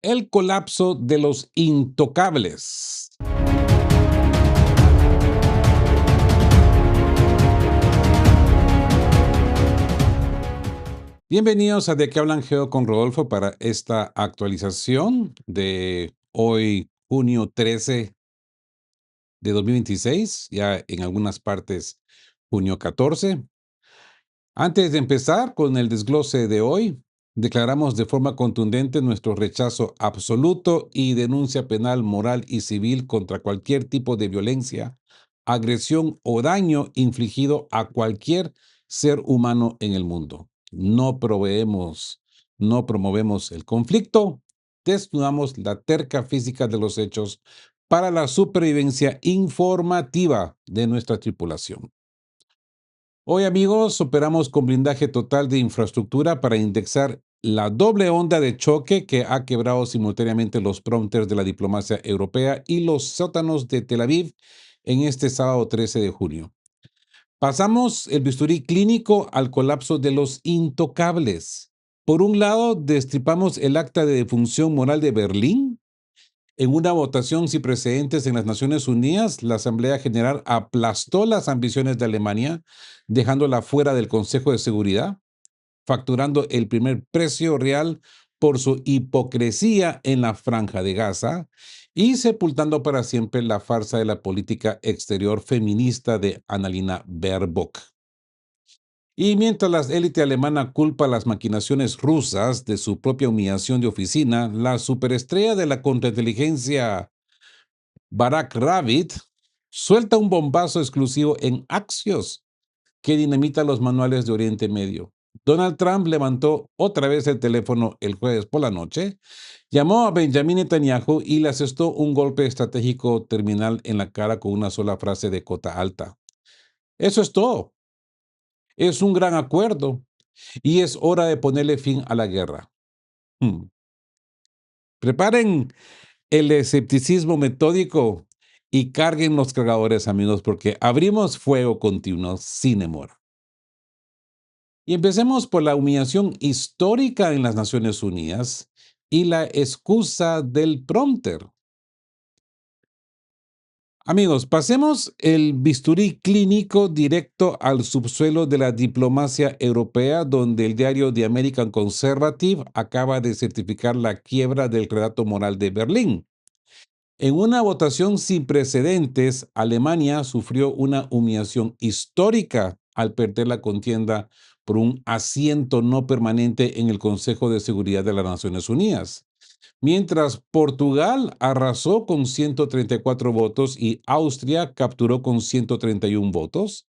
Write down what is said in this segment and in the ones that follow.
El colapso de los intocables. Bienvenidos a De qué hablan Geo con Rodolfo para esta actualización de hoy, junio 13 de 2026, ya en algunas partes junio 14. Antes de empezar con el desglose de hoy, declaramos de forma contundente nuestro rechazo absoluto y denuncia penal, moral y civil contra cualquier tipo de violencia, agresión o daño infligido a cualquier ser humano en el mundo. No promovemos el conflicto, desnudamos la terca física de los hechos para la supervivencia informativa de nuestra tripulación. Hoy, amigos, operamos con blindaje total de infraestructura para indexar la doble onda de choque que ha quebrado simultáneamente los prompters de la diplomacia europea y los sótanos de Tel Aviv en este sábado 13 de junio. Pasamos el bisturí clínico al colapso de los intocables. Por un lado, destripamos el acta de defunción moral de Berlín. En una votación sin precedentes en las Naciones Unidas, la Asamblea General aplastó las ambiciones de Alemania, dejándola fuera del Consejo de Seguridad, facturando el primer precio real por su hipocresía en la Franja de Gaza y sepultando para siempre la farsa de la política exterior feminista de Annalena Baerbock. Y mientras la élite alemana culpa las maquinaciones rusas de su propia humillación de oficina, la superestrella de la contrainteligencia Barack Rabbit suelta un bombazo exclusivo en Axios que dinamita los manuales de Oriente Medio. Donald Trump levantó otra vez el teléfono el jueves por la noche, llamó a Benjamin Netanyahu y le asestó un golpe estratégico terminal en la cara con una sola frase de cota alta. Eso es todo. Es un gran acuerdo y es hora de ponerle fin a la guerra. Hmm. Preparen el escepticismo metódico y carguen los cargadores, amigos, porque abrimos fuego continuo sin demora. Y empecemos por la humillación histórica en las Naciones Unidas y la excusa del prompter. Amigos, pasemos el bisturí clínico directo al subsuelo de la diplomacia europea, donde el diario The American Conservative acaba de certificar la quiebra del relato moral de Berlín. En una votación sin precedentes, Alemania sufrió una humillación histórica al perder la contienda por un asiento no permanente en el Consejo de Seguridad de las Naciones Unidas. Mientras Portugal arrasó con 134 votos y Austria capturó con 131 votos,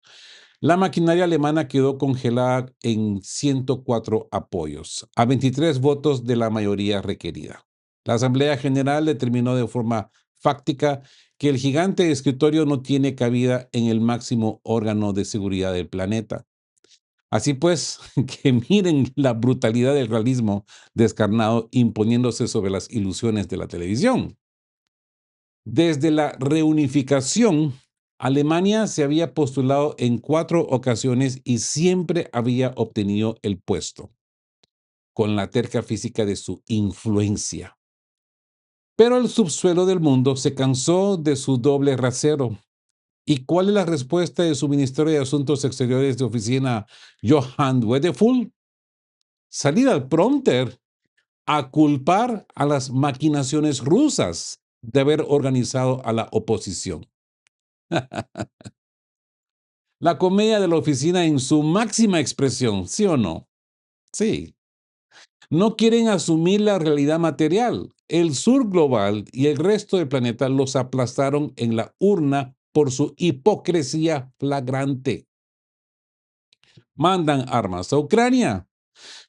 la maquinaria alemana quedó congelada en 104 apoyos, a 23 votos de la mayoría requerida. La Asamblea General determinó de forma fáctica que el gigante de escritorio no tiene cabida en el máximo órgano de seguridad del planeta. Así pues, que miren la brutalidad del realismo descarnado imponiéndose sobre las ilusiones de la televisión. Desde la reunificación, Alemania se había postulado en 4 ocasiones y siempre había obtenido el puesto, con la terca física de su influencia. Pero el subsuelo del mundo se cansó de su doble rasero. ¿Y cuál es la respuesta de su Ministerio de Asuntos Exteriores de oficina, Johann Wedeful? Salir al prompter a culpar a las maquinaciones rusas de haber organizado a la oposición. La comedia de la oficina en su máxima expresión, ¿sí o no? Sí. No quieren asumir la realidad material. El sur global y el resto del planeta los aplastaron en la urna por su hipocresía flagrante. Mandan armas a Ucrania,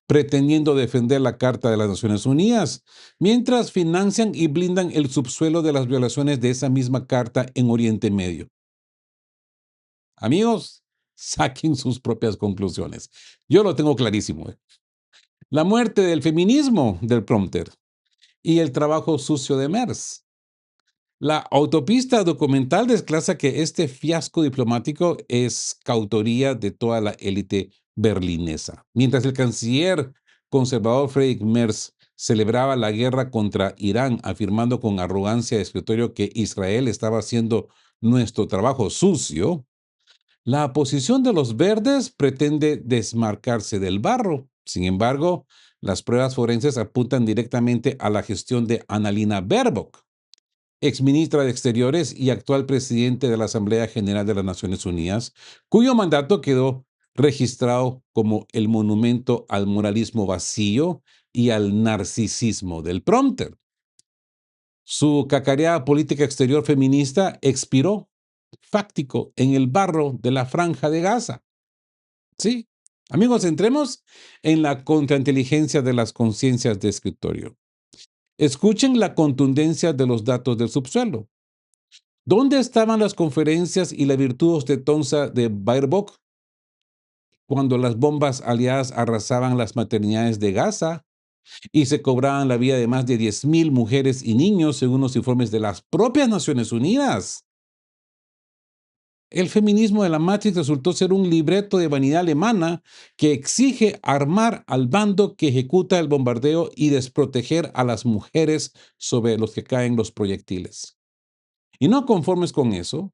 pretendiendo defender la Carta de las Naciones Unidas, mientras financian y blindan el subsuelo de las violaciones de esa misma carta en Oriente Medio. Amigos, saquen sus propias conclusiones. Yo lo tengo clarísimo. La muerte del feminismo del prompter y el trabajo sucio de Merz. La autopista documental desclasa que este fiasco diplomático es coautoría de toda la élite berlinesa. Mientras el canciller conservador Friedrich Merz celebraba la guerra contra Irán, afirmando con arrogancia de escritorio que Israel estaba haciendo nuestro trabajo sucio, la posición de los verdes pretende desmarcarse del barro. Sin embargo, las pruebas forenses apuntan directamente a la gestión de Annalena Baerbock, exministra de Exteriores y actual presidente de la Asamblea General de las Naciones Unidas, cuyo mandato quedó registrado como el monumento al moralismo vacío y al narcisismo del prompter. Su cacareada política exterior feminista expiró, fáctico, en el barro de la Franja de Gaza. Sí. Amigos, entremos en la contrainteligencia de las conciencias de escritorio. Escuchen la contundencia de los datos del subsuelo. ¿Dónde estaban las conferencias y la virtud ostentosa de Baerbock cuando las bombas aliadas arrasaban las maternidades de Gaza y se cobraban la vida de más de 10,000 mujeres y niños según los informes de las propias Naciones Unidas? El feminismo de la Matrix resultó ser un libreto de vanidad alemana que exige armar al bando que ejecuta el bombardeo y desproteger a las mujeres sobre los que caen los proyectiles. Y no conformes con eso,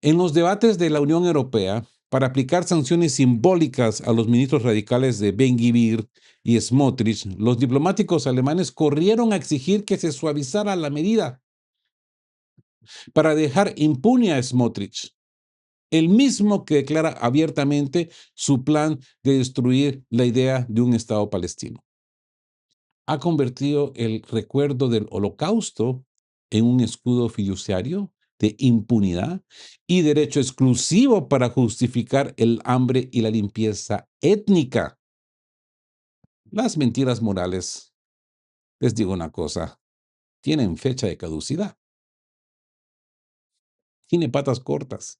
en los debates de la Unión Europea, para aplicar sanciones simbólicas a los ministros radicales de Ben-Gvir y Smotrich, los diplomáticos alemanes corrieron a exigir que se suavizara la medida para dejar impune a Smotrich, el mismo que declara abiertamente su plan de destruir la idea de un Estado palestino. Ha convertido el recuerdo del Holocausto en un escudo fiduciario de impunidad y derecho exclusivo para justificar el hambre y la limpieza étnica. Las mentiras morales, les digo una cosa, tienen fecha de caducidad, tiene patas cortas.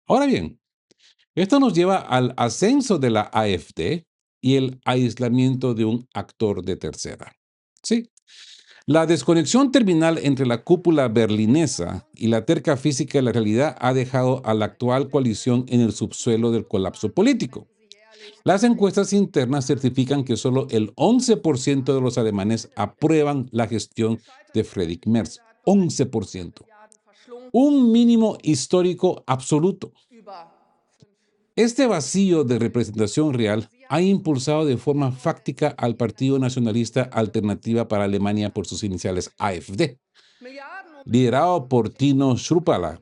Ahora bien, esto nos lleva al ascenso de la AfD y el aislamiento de un actor de tercera. Sí, la desconexión terminal entre la cúpula berlinesa y la terca física de la realidad ha dejado a la actual coalición en el subsuelo del colapso político. Las encuestas internas certifican que solo el 11% de los alemanes aprueban la gestión de Friedrich Merz. 11%. Un mínimo histórico absoluto. Este vacío de representación real ha impulsado de forma fáctica al Partido Nacionalista Alternativa para Alemania por sus iniciales AfD, liderado por Tino Schruppala,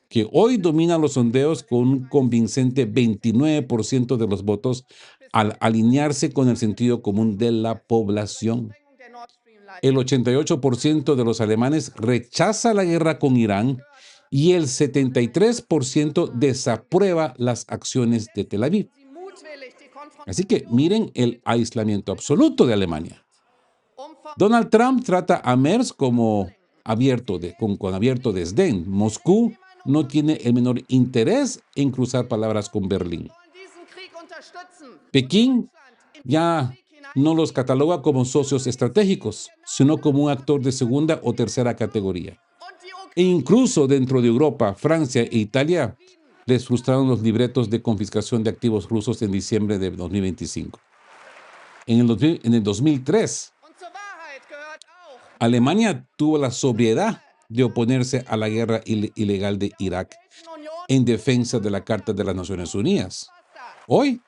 que hoy domina los sondeos con un convincente 29% de los votos al alinearse con el sentido común de la población. El 88% de los alemanes rechaza la guerra con Irán y el 73% desaprueba las acciones de Tel Aviv. Así que miren el aislamiento absoluto de Alemania. Donald Trump trata a Merz como con abierto desdén. Moscú no tiene el menor interés en cruzar palabras con Berlín. Pekín ya no los cataloga como socios estratégicos, sino como un actor de segunda o tercera categoría. E incluso dentro de Europa, Francia e Italia les frustraron los libretos de confiscación de activos rusos en diciembre de 2025. En el 2003, Alemania tuvo la sobriedad de oponerse a la guerra ilegal de Irak en defensa de la Carta de las Naciones Unidas. Hoy,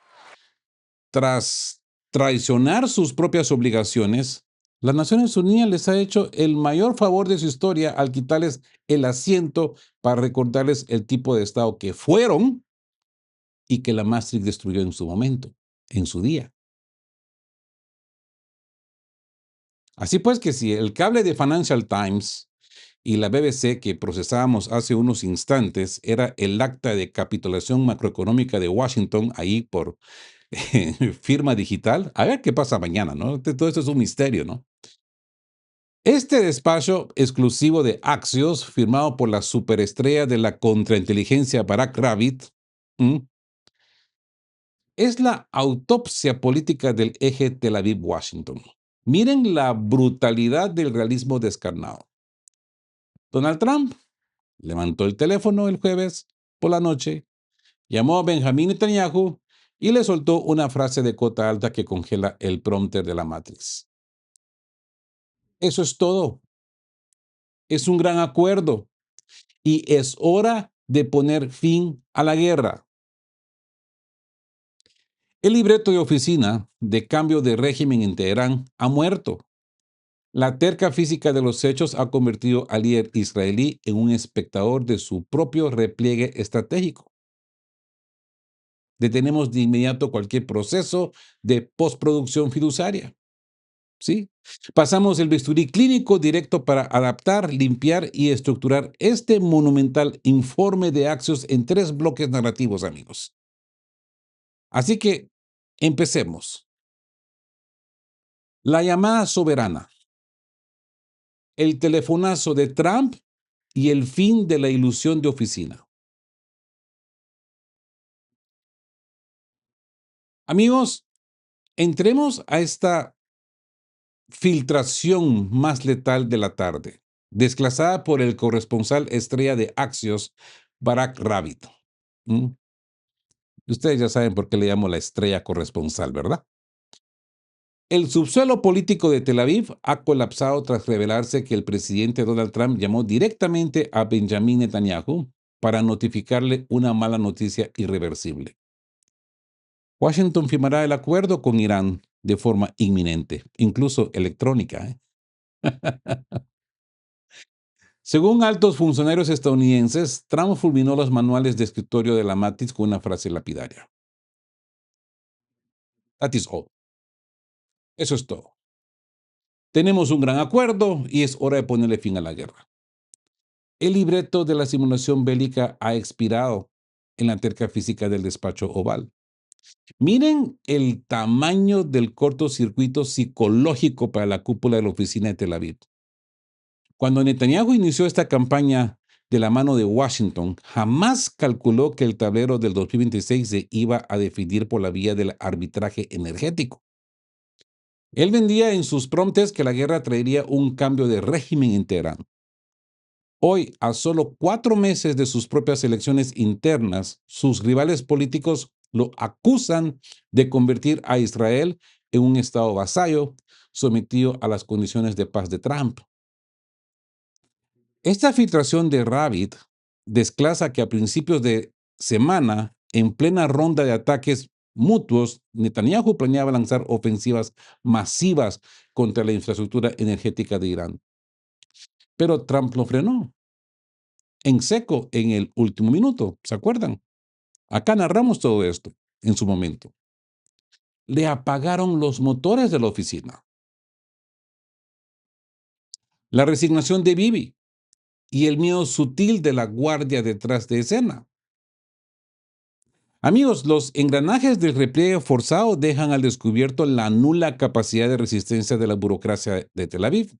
tras traicionar sus propias obligaciones, las Naciones Unidas les ha hecho el mayor favor de su historia al quitarles el asiento para recordarles el tipo de Estado que fueron y que la Maastricht destruyó en su momento, en su día. Así pues que si el cable de Financial Times y la BBC que procesábamos hace unos instantes era el acta de capitulación macroeconómica de Washington, ahí por firma digital, a ver qué pasa mañana, ¿no? Todo esto es un misterio, ¿no? Este despacho exclusivo de Axios, firmado por la superestrella de la contrainteligencia Barack Rabbit, es la autopsia política del eje Tel Aviv-Washington. Miren la brutalidad del realismo descarnado. Donald Trump levantó el teléfono el jueves por la noche, llamó a Benjamín Netanyahu y le soltó una frase de cota alta que congela el prompter de la Matrix. Eso es todo. Es un gran acuerdo y es hora de poner fin a la guerra. El libreto de oficina de cambio de régimen en Teherán ha muerto. La terca física de los hechos ha convertido al líder israelí en un espectador de su propio repliegue estratégico. Detenemos de inmediato cualquier proceso de postproducción fiduciaria. ¿Sí? Pasamos el bisturí clínico directo para adaptar, limpiar y estructurar este monumental informe de Axios en 3 bloques narrativos, amigos. Así que empecemos. La llamada soberana, el telefonazo de Trump y el fin de la ilusión de oficina. Amigos, entremos a esta filtración más letal de la tarde, desclasada por el corresponsal estrella de Axios, Barack Rabbit. ¿Mm? Ustedes ya saben por qué le llamo la estrella corresponsal, ¿verdad? El subsuelo político de Tel Aviv ha colapsado tras revelarse que el presidente Donald Trump llamó directamente a Benjamin Netanyahu para notificarle una mala noticia irreversible. Washington firmará el acuerdo con Irán de forma inminente, incluso electrónica, ¿eh? Según altos funcionarios estadounidenses, Trump fulminó los manuales de escritorio de la Matrix con una frase lapidaria. That is all. Eso es todo. Tenemos un gran acuerdo y es hora de ponerle fin a la guerra. El libreto de la simulación bélica ha expirado en la terca física del despacho oval. Miren el tamaño del cortocircuito psicológico para la cúpula de la oficina de Tel Aviv. Cuando Netanyahu inició esta campaña de la mano de Washington, jamás calculó que el tablero del 2026 se iba a definir por la vía del arbitraje energético. Él vendía en sus promptes que la guerra traería un cambio de régimen en Teherán. Hoy, a solo 4 meses de sus propias elecciones internas, sus rivales políticos lo acusan de convertir a Israel en un estado vasallo sometido a las condiciones de paz de Trump. Esta filtración de Rabbit desclasa que a principios de semana, en plena ronda de ataques mutuos, Netanyahu planeaba lanzar ofensivas masivas contra la infraestructura energética de Irán. Pero Trump lo frenó en seco en el último minuto, ¿se acuerdan? Acá narramos todo esto en su momento. Le apagaron los motores de la oficina. La resignación de Bibi y el miedo sutil de la guardia detrás de escena. Amigos, los engranajes del repliegue forzado dejan al descubierto la nula capacidad de resistencia de la burocracia de Tel Aviv.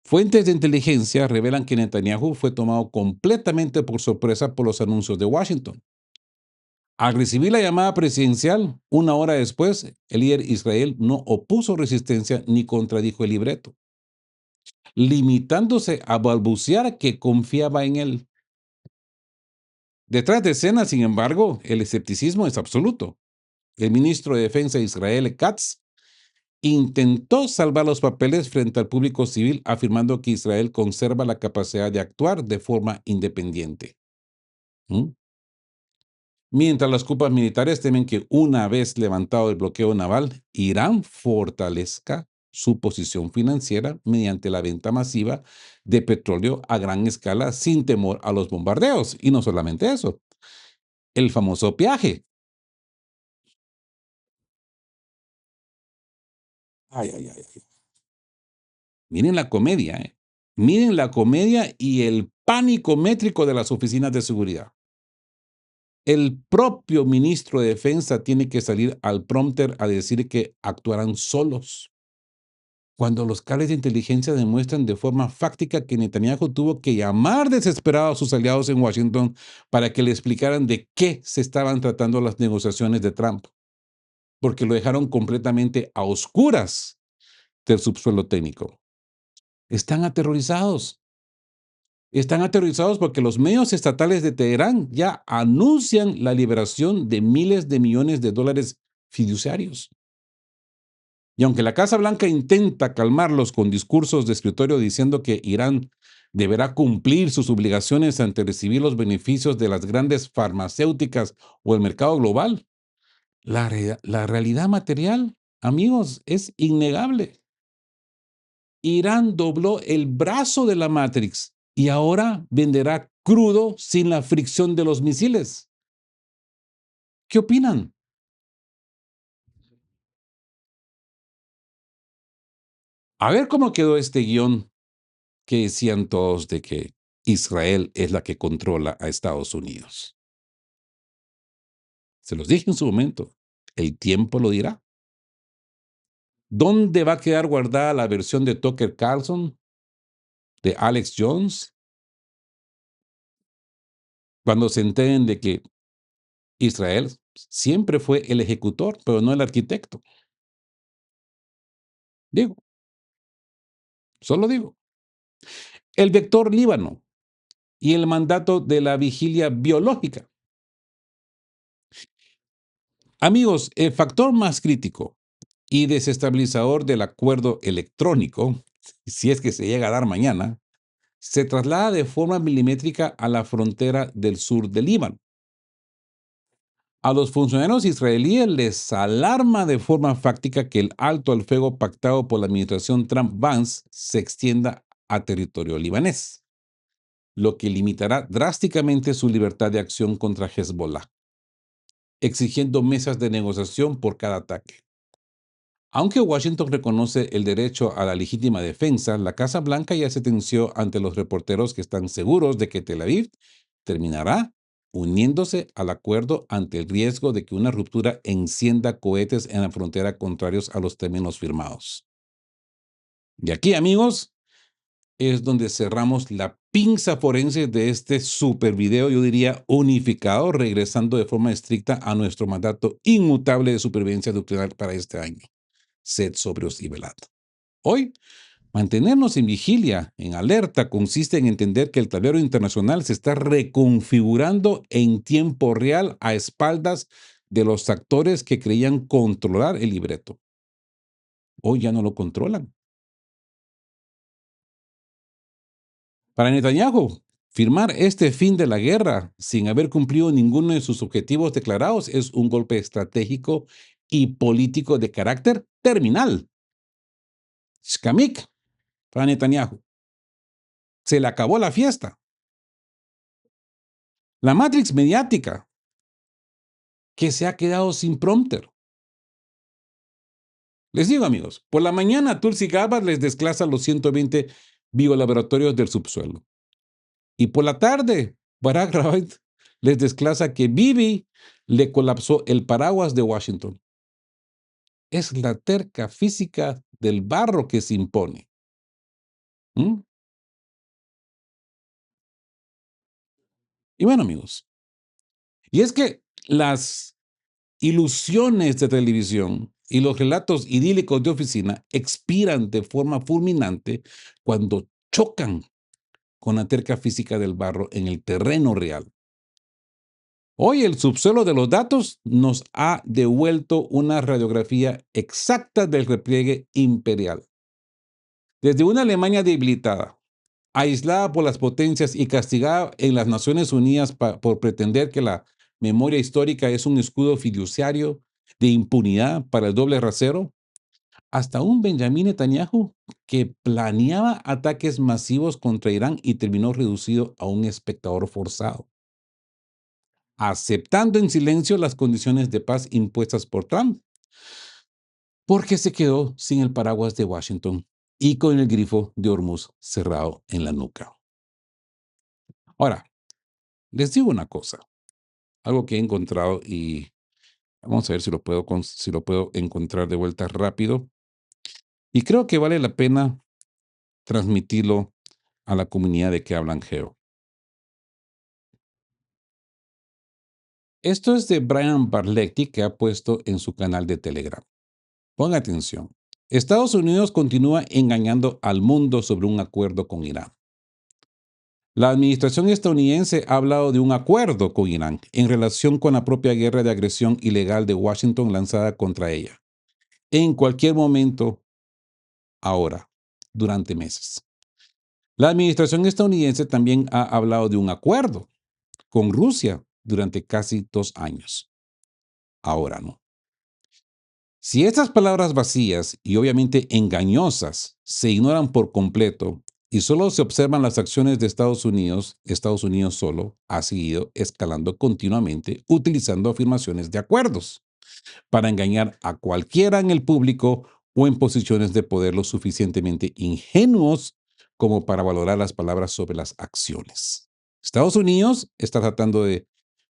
Fuentes de inteligencia revelan que Netanyahu fue tomado completamente por sorpresa por los anuncios de Washington. Al recibir la llamada presidencial, 1 hora después, el líder Israel no opuso resistencia ni contradijo el libreto, limitándose a balbucear que confiaba en él. Detrás de escena, sin embargo, el escepticismo es absoluto. El ministro de Defensa de Israel, Katz, intentó salvar los papeles frente al público civil, afirmando que Israel conserva la capacidad de actuar de forma independiente. ¿Mm? Mientras las cupas militares temen que una vez levantado el bloqueo naval, Irán fortalezca su posición financiera mediante la venta masiva de petróleo a gran escala sin temor a los bombardeos. Y no solamente eso, el famoso peaje. Ay, ay, ay, ay. Miren la comedia, ¿eh? Miren la comedia y el pánico métrico de las oficinas de seguridad. El propio ministro de Defensa tiene que salir al prompter a decir que actuarán solos, cuando los cables de inteligencia demuestran de forma fáctica que Netanyahu tuvo que llamar desesperado a sus aliados en Washington para que le explicaran de qué se estaban tratando las negociaciones de Trump, porque lo dejaron completamente a oscuras del subsuelo técnico. Están aterrorizados. Están aterrorizados porque los medios estatales de Teherán ya anuncian la liberación de miles de millones de dólares fiduciarios. Y aunque la Casa Blanca intenta calmarlos con discursos de escritorio diciendo que Irán deberá cumplir sus obligaciones ante recibir los beneficios de las grandes farmacéuticas o el mercado global, la realidad material, amigos, es innegable. Irán dobló el brazo de la Matrix y ahora venderá crudo sin la fricción de los misiles. ¿Qué opinan? A ver cómo quedó este guión que decían todos de que Israel es la que controla a Estados Unidos. Se los dije en su momento. El tiempo lo dirá. ¿Dónde va a quedar guardada la versión de Tucker Carlson, de Alex Jones, cuando se enteren de que Israel siempre fue el ejecutor, pero no el arquitecto? Digo, solo digo. El vector Líbano y el mandato de la vigilia biológica. Amigos, el factor más crítico y desestabilizador del acuerdo electrónico, si es que se llega a dar mañana, se traslada de forma milimétrica a la frontera del sur del Líbano. A los funcionarios israelíes les alarma de forma fáctica que el alto al fuego pactado por la administración Trump-Vance se extienda a territorio libanés, lo que limitará drásticamente su libertad de acción contra Hezbollah, exigiendo mesas de negociación por cada ataque. Aunque Washington reconoce el derecho a la legítima defensa, la Casa Blanca ya se tensió ante los reporteros que están seguros de que Tel Aviv terminará uniéndose al acuerdo ante el riesgo de que una ruptura encienda cohetes en la frontera contrarios a los términos firmados. Y aquí, amigos, es donde cerramos la pinza forense de este super video, yo diría unificado, regresando de forma estricta a nuestro mandato inmutable de supervivencia nuclear para este año. Sed sobrios y velad. Hoy, mantenernos en vigilia, en alerta, consiste en entender que el tablero internacional se está reconfigurando en tiempo real a espaldas de los actores que creían controlar el libreto. Hoy ya no lo controlan. Para Netanyahu, firmar este fin de la guerra sin haber cumplido ninguno de sus objetivos declarados es un golpe estratégico y político de carácter terminal. Shkamik para Netanyahu. Se le acabó la fiesta. La Matrix mediática, que se ha quedado sin prompter. Les digo, amigos, por la mañana Tulsi Gabbard les desclasa los 120 biolaboratorios del subsuelo. Y por la tarde, Barack Rabat les desclasa que Bibi le colapsó el paraguas de Washington. Es la terca física del barro que se impone. ¿Mm? Y bueno, amigos, y es que las ilusiones de televisión y los relatos idílicos de oficina expiran de forma fulminante cuando chocan con la terca física del barro en el terreno real. Hoy el subsuelo de los datos nos ha devuelto una radiografía exacta del repliegue imperial. Desde una Alemania debilitada, aislada por las potencias y castigada en las Naciones Unidas por pretender que la memoria histórica es un escudo fiduciario de impunidad para el doble rasero, hasta un Benjamín Netanyahu que planeaba ataques masivos contra Irán y terminó reducido a un espectador forzado, aceptando en silencio las condiciones de paz impuestas por Trump, porque se quedó sin el paraguas de Washington y con el grifo de Hormuz cerrado en la nuca. Ahora, les digo una cosa, algo que he encontrado y vamos a ver si lo puedo encontrar de vuelta rápido. Y creo que vale la pena transmitirlo a la comunidad de que hablan geo. Esto es de Brian Barletti que ha puesto en su canal de Telegram. Ponga atención. Estados Unidos continúa engañando al mundo sobre un acuerdo con Irán. La administración estadounidense ha hablado de un acuerdo con Irán en relación con la propia guerra de agresión ilegal de Washington lanzada contra ella. En cualquier momento, ahora, durante meses. La administración estadounidense también ha hablado de un acuerdo con Rusia durante casi 2 años. Ahora no. Si estas palabras vacías y obviamente engañosas se ignoran por completo y solo se observan las acciones de Estados Unidos solo ha seguido escalando continuamente utilizando afirmaciones de acuerdos para engañar a cualquiera en el público o en posiciones de poder lo suficientemente ingenuos como para valorar las palabras sobre las acciones. Estados Unidos está tratando de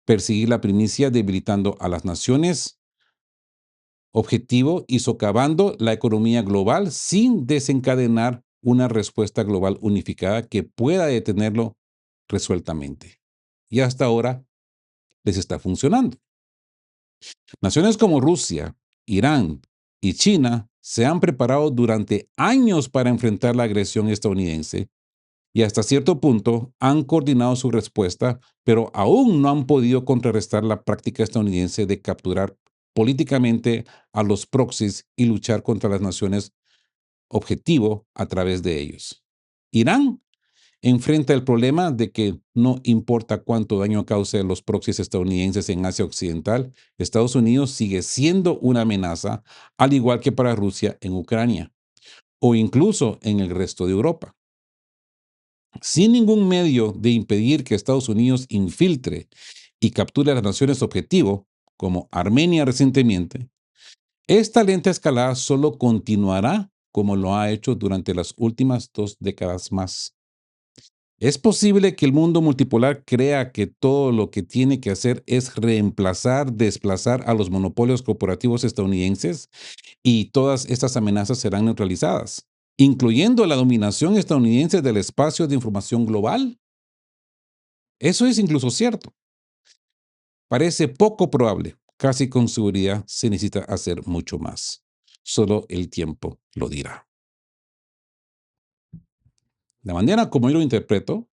perseguir la primicia debilitando a las naciones objetivo y socavando la economía global sin desencadenar una respuesta global unificada que pueda detenerlo resueltamente. Y hasta ahora les está funcionando. Naciones como Rusia, Irán y China se han preparado durante años para enfrentar la agresión estadounidense y hasta cierto punto han coordinado su respuesta, pero aún no han podido contrarrestar la práctica estadounidense de capturar políticamente a los proxies y luchar contra las naciones objetivo a través de ellos. Irán enfrenta el problema de que no importa cuánto daño cause los proxies estadounidenses en Asia Occidental, Estados Unidos sigue siendo una amenaza, al igual que para Rusia en Ucrania o incluso en el resto de Europa. Sin ningún medio de impedir que Estados Unidos infiltre y capture a las naciones objetivo, como Armenia recientemente, esta lenta escalada solo continuará como lo ha hecho durante las últimas 2 décadas más. Es posible que el mundo multipolar crea que todo lo que tiene que hacer es desplazar a los monopolios corporativos estadounidenses y todas estas amenazas serán neutralizadas, incluyendo la dominación estadounidense del espacio de información global. Eso es incluso cierto. Parece poco probable. Casi con seguridad se necesita hacer mucho más. Solo el tiempo lo dirá. La manera como yo lo interpreto,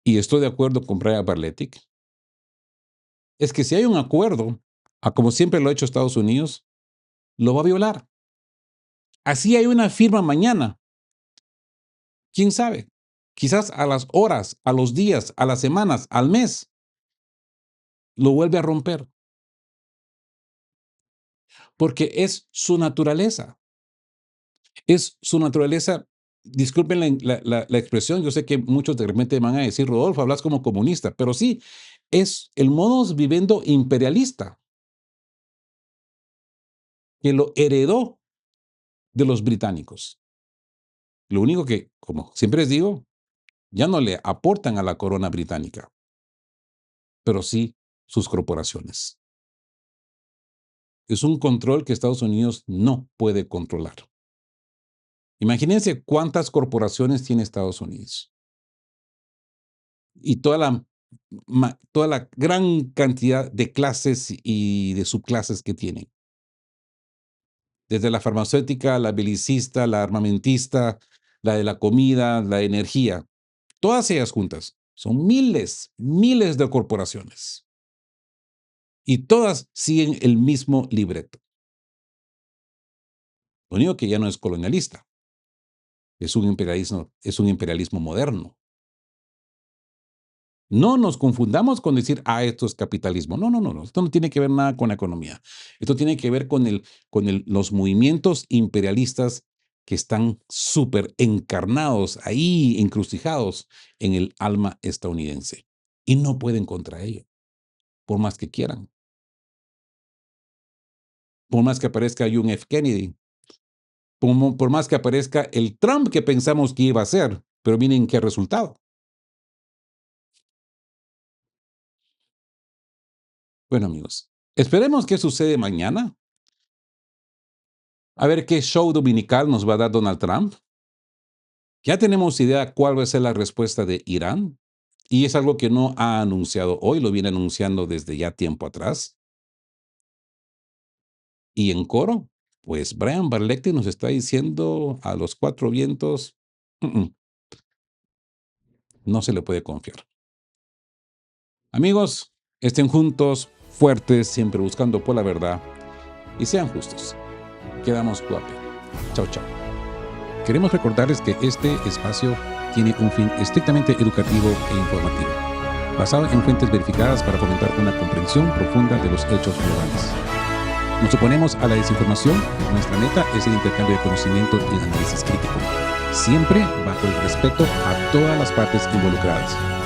y estoy de acuerdo con Brian Barletic, es que si hay un acuerdo, a como siempre lo ha hecho Estados Unidos, lo va a violar. Así hay una firma mañana. ¿Quién sabe? Quizás a las horas, a los días, a las semanas, al mes, lo vuelve a romper, porque es su naturaleza. Es su naturaleza. Disculpen la expresión, yo sé que muchos de repente van a decir, Rodolfo, hablas como comunista, pero sí, es el modus vivendo imperialista que lo heredó de los británicos. Lo único que, como siempre les digo, ya no le aportan a la corona británica, pero sí sus corporaciones. Es un control que Estados Unidos no puede controlar. Imagínense cuántas corporaciones tiene Estados Unidos y toda la gran cantidad de clases y de subclases que tienen. Desde la farmacéutica, la belicista, la armamentista, la de la comida, la energía, todas ellas juntas. Son miles, miles de corporaciones. Y todas siguen el mismo libreto. Lo único que ya no es colonialista. Es un imperialismo moderno. No nos confundamos con decir, esto es capitalismo. No, no, no, no. Esto no tiene que ver nada con la economía. Esto tiene que ver con los movimientos imperialistas que están súper encarnados ahí, encrucijados en el alma estadounidense. Y no pueden contra ello, por más que quieran. Por más que aparezca John F. Kennedy, por más que aparezca el Trump que pensamos que iba a ser, pero miren qué resultado. Bueno, amigos, esperemos qué sucede mañana. A ver qué show dominical nos va a dar Donald Trump. Ya tenemos idea cuál va a ser la respuesta de Irán. Y es algo que no ha anunciado hoy, lo viene anunciando desde ya tiempo atrás. Y en coro, pues Brian Barlecti nos está diciendo a los cuatro vientos, "Mm, mm, no se le puede confiar. Amigos, estén juntos, fuertes, siempre buscando por la verdad y sean justos. Quedamos guapos. Chao, chao. Queremos recordarles que este espacio tiene un fin estrictamente educativo e informativo, basado en fuentes verificadas para fomentar una comprensión profunda de los hechos relevantes. Nos oponemos a la desinformación. Nuestra meta es el intercambio de conocimiento y análisis crítico, siempre bajo el respeto a todas las partes involucradas.